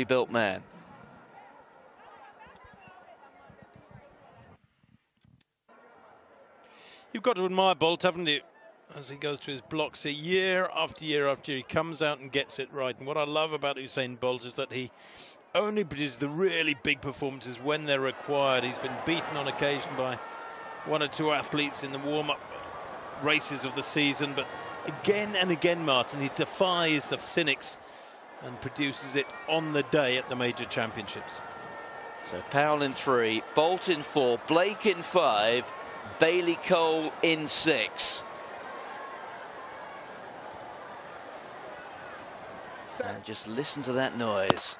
built man. You've got to admire Bolt, haven't you? As he goes through his blocks here, year after year after year, he comes out and gets it right. And what I love about Usain Bolt is that he only produces the really big performances when they're required. He's been beaten on occasion by one or two athletes in the warm-up races of the season, but again and again, Martin, he defies the cynics and produces it on the day at the major championships. So Powell in 3, Bolt in 4, Blake in 5, Bailey Cole in 6. And just listen to that noise.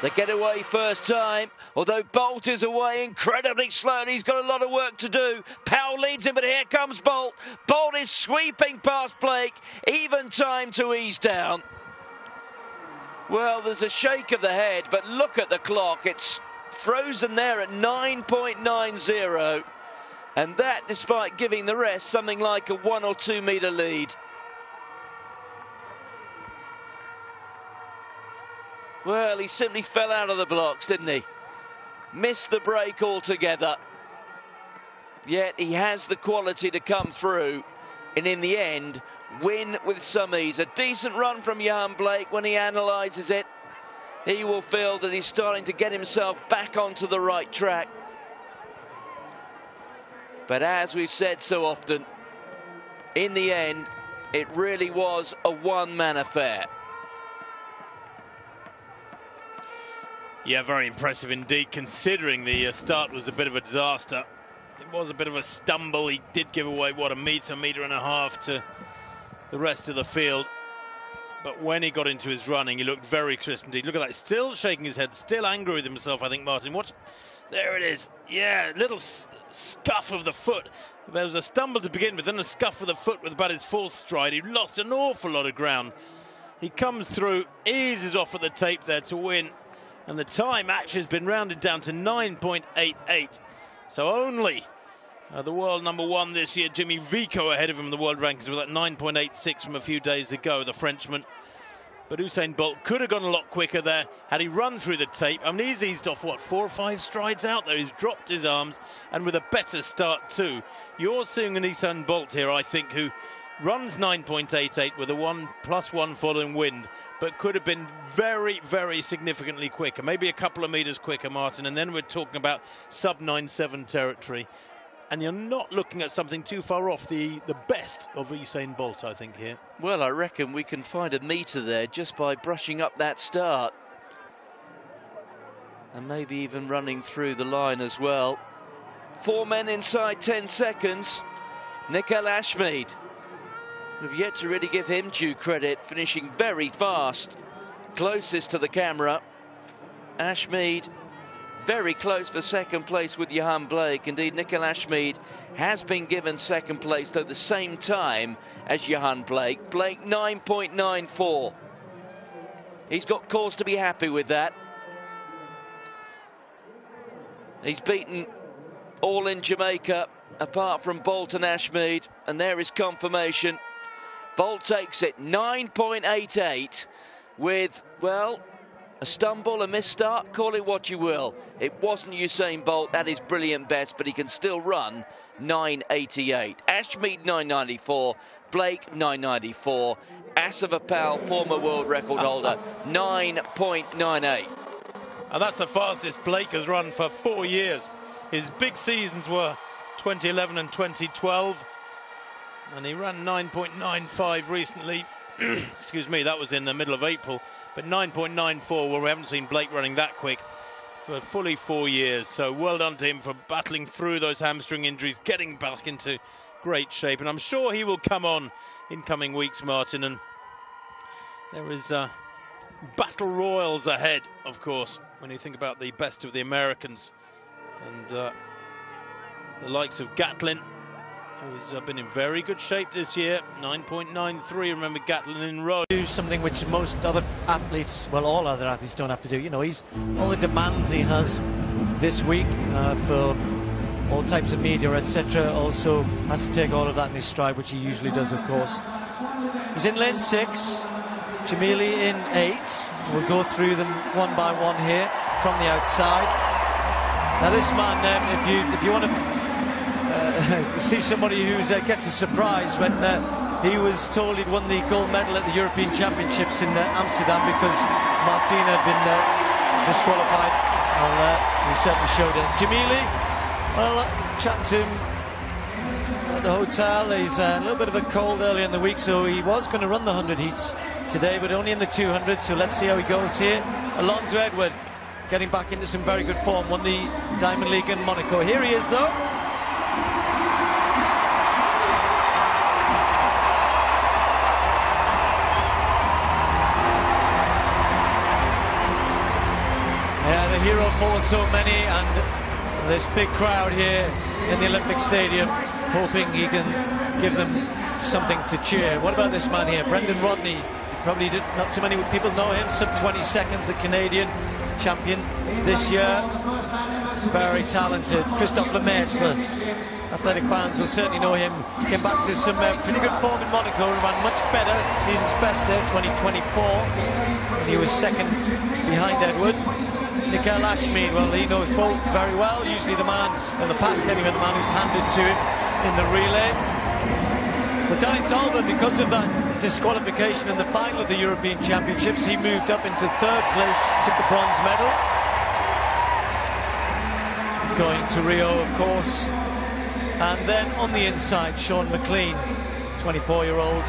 They get away first time, although Bolt is away incredibly slowly. He's got a lot of work to do. Powell leads him, but here comes Bolt. Bolt is sweeping past Blake. Even time to ease down. Well, there's a shake of the head, but look at the clock. It's frozen there at 9.90. And that despite giving the rest something like a 1 or 2 metre lead. Well, he simply fell out of the blocks, didn't he? Missed the break altogether. Yet he has the quality to come through and in the end win with some ease. A decent run from Johan Blake. When he analyses it, he will feel that he's starting to get himself back onto the right track. But as we've said so often, in the end, it really was a one-man affair. Yeah, very impressive indeed, considering the start was a bit of a disaster. It was a bit of a stumble. He did give away, what, a metre and a half to the rest of the field. But when he got into his running, he looked very crisp indeed. Look at that, still shaking his head, still angry with himself, I think, Martin. Watch, there it is. Yeah, little scuff of the foot. There was a stumble to begin with, then a scuff of the foot with about his fourth stride. He lost an awful lot of ground. He comes through, eases off at the tape there to win. And the time actually has been rounded down to 9.88. So only the world #1 this year, Jimmy Vico, ahead of him in the world rankings with that 9.86 from a few days ago, the Frenchman. But Usain Bolt could have gone a lot quicker there had he run through the tape. I mean, he's eased off, what, 4 or 5 strides out there. He's dropped his arms, and with a better start too. You're seeing an Usain Bolt here, I think, who runs 9.88 with a 1+1 following wind, but could have been very, very significantly quicker, maybe a couple of meters quicker, Martin, and then we're talking about sub-9.7 territory. And you're not looking at something too far off the best of Usain Bolt, I think, here. Well, I reckon we can find a metre there just by brushing up that start. And maybe even running through the line as well. 4 men inside 10 seconds. Nickel Ashmead. We've yet to really give him due credit, finishing very fast, closest to the camera. Ashmead very close for second place with Johan Blake. Indeed, Nickel Ashmead has been given second place, though the same time as Johan Blake. Blake 9.94. He's got cause to be happy with that. He's beaten all in Jamaica, apart from Bolt and Ashmead, and there is confirmation. Bolt takes it 9.88 with, well, a stumble, a misstart, call it what you will. It wasn't Usain Bolt at his brilliant best, but he can still run 9.88. Ashmead 9.94, Blake 9.94, Asava Powell, former world record holder, 9.98. And that's the fastest Blake has run for 4 years. His big seasons were 2011 and 2012. And he ran 9.95 recently. Excuse me, that was in the middle of April. But 9.94, well, we haven't seen Blake running that quick for fully 4 years. So well done to him for battling through those hamstring injuries, getting back into great shape. And I'm sure he will come on in coming weeks, Martin. And there is battle royals ahead, of course, when you think about the best of the Americans. And the likes of Gatlin, who's been in very good shape this year, 9.93. Remember Gatlin in row. Do something which most other athletes, well, all other athletes don't have to do. You know, he's all the demands he has this week for all types of media, etc. Also has to take all of that in his stride, which he usually does, of course. He's in lane 6. Jamili in 8. We'll go through them one by one here from the outside. Now this man, if you want to see somebody who gets a surprise, when he was told he'd won the gold medal at the European Championships in Amsterdam because Martina had been disqualified. Well, he certainly showed it. Jamili, well, chatting to him at the hotel. He's a little bit of a cold earlier in the week, so he was going to run the 100 heats today, but only in the 200, so let's see how he goes here. Alonso Edward getting back into some very good form, won the Diamond League in Monaco. Here he is, though. Yeah, the hero for so many, and this big crowd here in the Olympic Stadium, hoping he can give them something to cheer. What about this man here, Brendan Rodney? Probably not too many people know him. Sub 20 seconds, the Canadian champion this year. Very talented. Christophe Lemaitre, the athletic fans will certainly know him. He came back to some pretty good form in Monaco and ran much better. Season's best there, 2024. And he was second behind Edward. Nickel Ashmead, well, he knows Bolt very well. Usually the man, in the past anyway, the man who's handed to him in the relay. But Danny Talbot, because of that disqualification in the final of the European Championships, he moved up into 3rd place, took the bronze medal. Going to Rio, of course. And then on the inside, Sean McLean, 24-year-old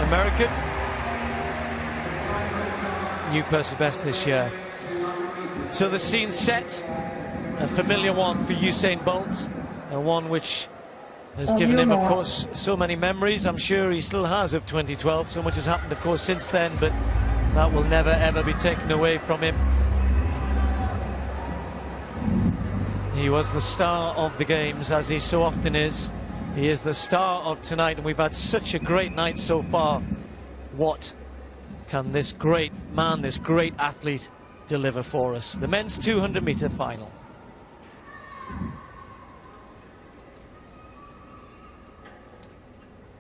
American. New personal best this year. So the scene's set. A familiar one for Usain Bolt. A one which has given him, of course, so many memories. I'm sure he still has of 2012. So much has happened, of course, since then, but that will never, ever be taken away from him. He was the star of the games, as he so often is. He is the star of tonight, and we've had such a great night so far. What can this great man, this great athlete, deliver for us? The men's 200-meter final.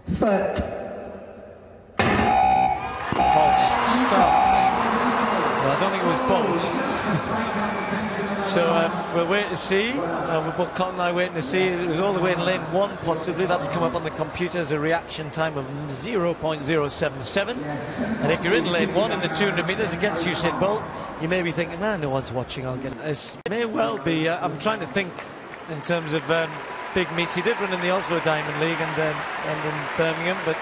Set. False start. Well, I don't think it was Bolt. So we'll wait to see. We're both Colin and I waiting to see. It was all the way in lane 1, possibly. That's come up on the computer as a reaction time of 0.077. And if you're in lane 1 in the 200 metres against Usain Bolt, you may be thinking, man, no one's watching. I'll get this. May well be. I'm trying to think in terms of big meets. He did run in the Oslo Diamond League and in Birmingham, but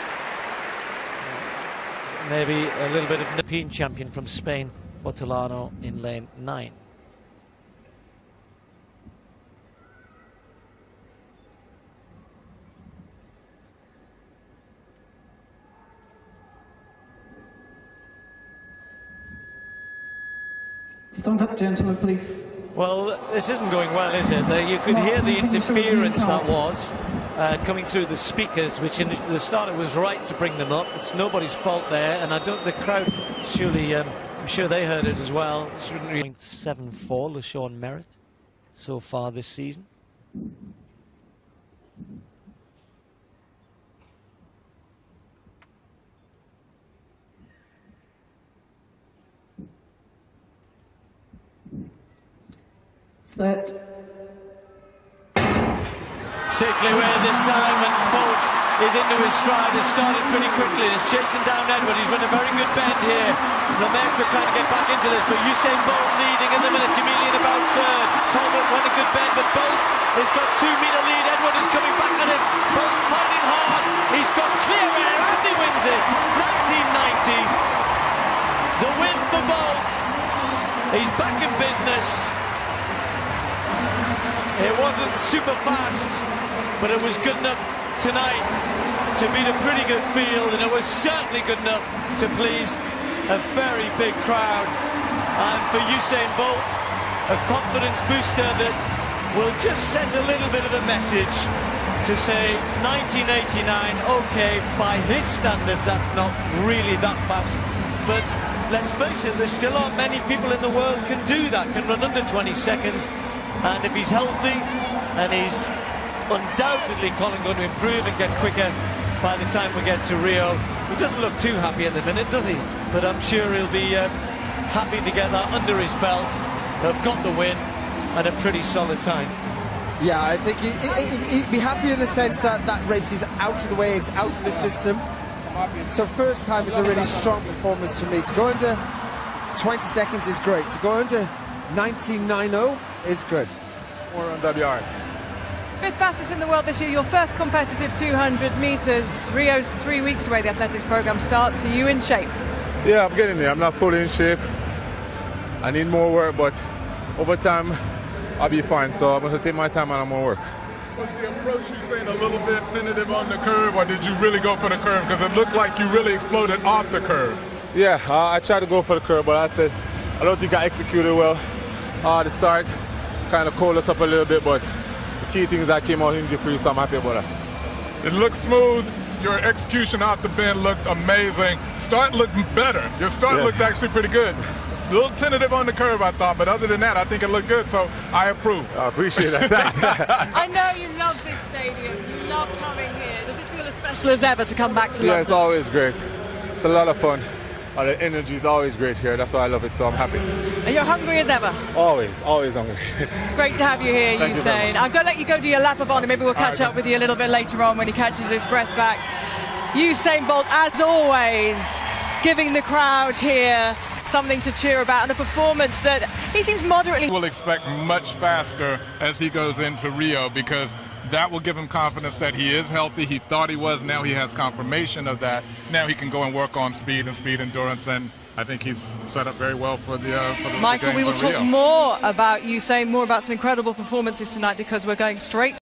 maybe a little bit of European champion from Spain, Botelano, in lane 9. Stand up, gentlemen, please. Well, this isn't going well, is it? You could hear the interference that was coming through the speakers, which in the start it was right to bring them up. It's nobody's fault there, and the crowd surely, I'm sure they heard it as well. 0.74 LeSean Merritt so far this season. Set. Safely away this time, and Bolt is into his stride. Has started pretty quickly. He's chasing down Edward. He's run a very good bend here. Lemaitre trying to get back into this, but Usain Bolt leading in the minute. Jamili in about 3rd. Talbot won a good bend, but Bolt has got 2-metre lead. Edward is coming back at him. Bolt fighting hard. He's got clear air and he wins it. 1990. The win for Bolt. He's back in business. It wasn't super fast, but it was good enough tonight to beat a pretty good field, and it was certainly good enough to please a very big crowd. And for Usain Bolt, a confidence booster that will just send a little bit of a message to say 1989, okay, by his standards that's not really that fast, but let's face it, there still aren't many people in the world can do that, can run under 20 seconds. And if he's healthy, and he's undoubtedly going to improve and get quicker by the time we get to Rio, He doesn't look too happy at the minute, does he? But I'm sure he'll be happy to get that under his belt. They've got the win and a pretty solid time. Yeah, I think he'd be happy in the sense that that race is out of the way, it's out of his system. So first time is a really strong performance for me. To go under 20 seconds is great. To go under 19.90 is good. More on WR. Fifth fastest in the world this year, your first competitive 200 metres. Rio's 3 weeks away, the athletics programme starts. Are you in shape? Yeah, I'm getting there. I'm not fully in shape. I need more work, but over time, I'll be fine. So I'm going to take my time and I'm going to work. Was the approach you saying a little bit tentative on the curve, or did you really go for the curve? Because it looked like you really exploded off the curve. Yeah, I tried to go for the curve, but I said I don't think I executed well. The start kind of cooled us up a little bit, but the key thing is I came out injury-free, so I'm happy about that. It looked smooth. Your execution off the bend looked amazing. Start looked better. Your start looked actually pretty good. A little tentative on the curve, I thought, but other than that, I think it looked good, so I approve. I appreciate that. I know you love this stadium. You love coming here. Does it feel as special as ever to come back to London? Yeah, it's always great. It's a lot of fun. The energy is always great here. That's why I love it, so I'm happy. And you're hungry as ever? Always hungry. Great to have you here, Thank Usain. I'm going to let you go do your lap of honour. Maybe we'll catch up with you a little bit later on when he catches his breath back. Usain Bolt, as always, giving the crowd here something to cheer about, and a performance that he seems moderately... We'll expect much faster as he goes into Rio, because that will give him confidence that he is healthy. He thought he was. Now he has confirmation of that. Now he can go and work on speed and speed endurance, and I think he's set up very well for the Michael, we will talk more about Usain, more about some incredible performances tonight, because we're going straight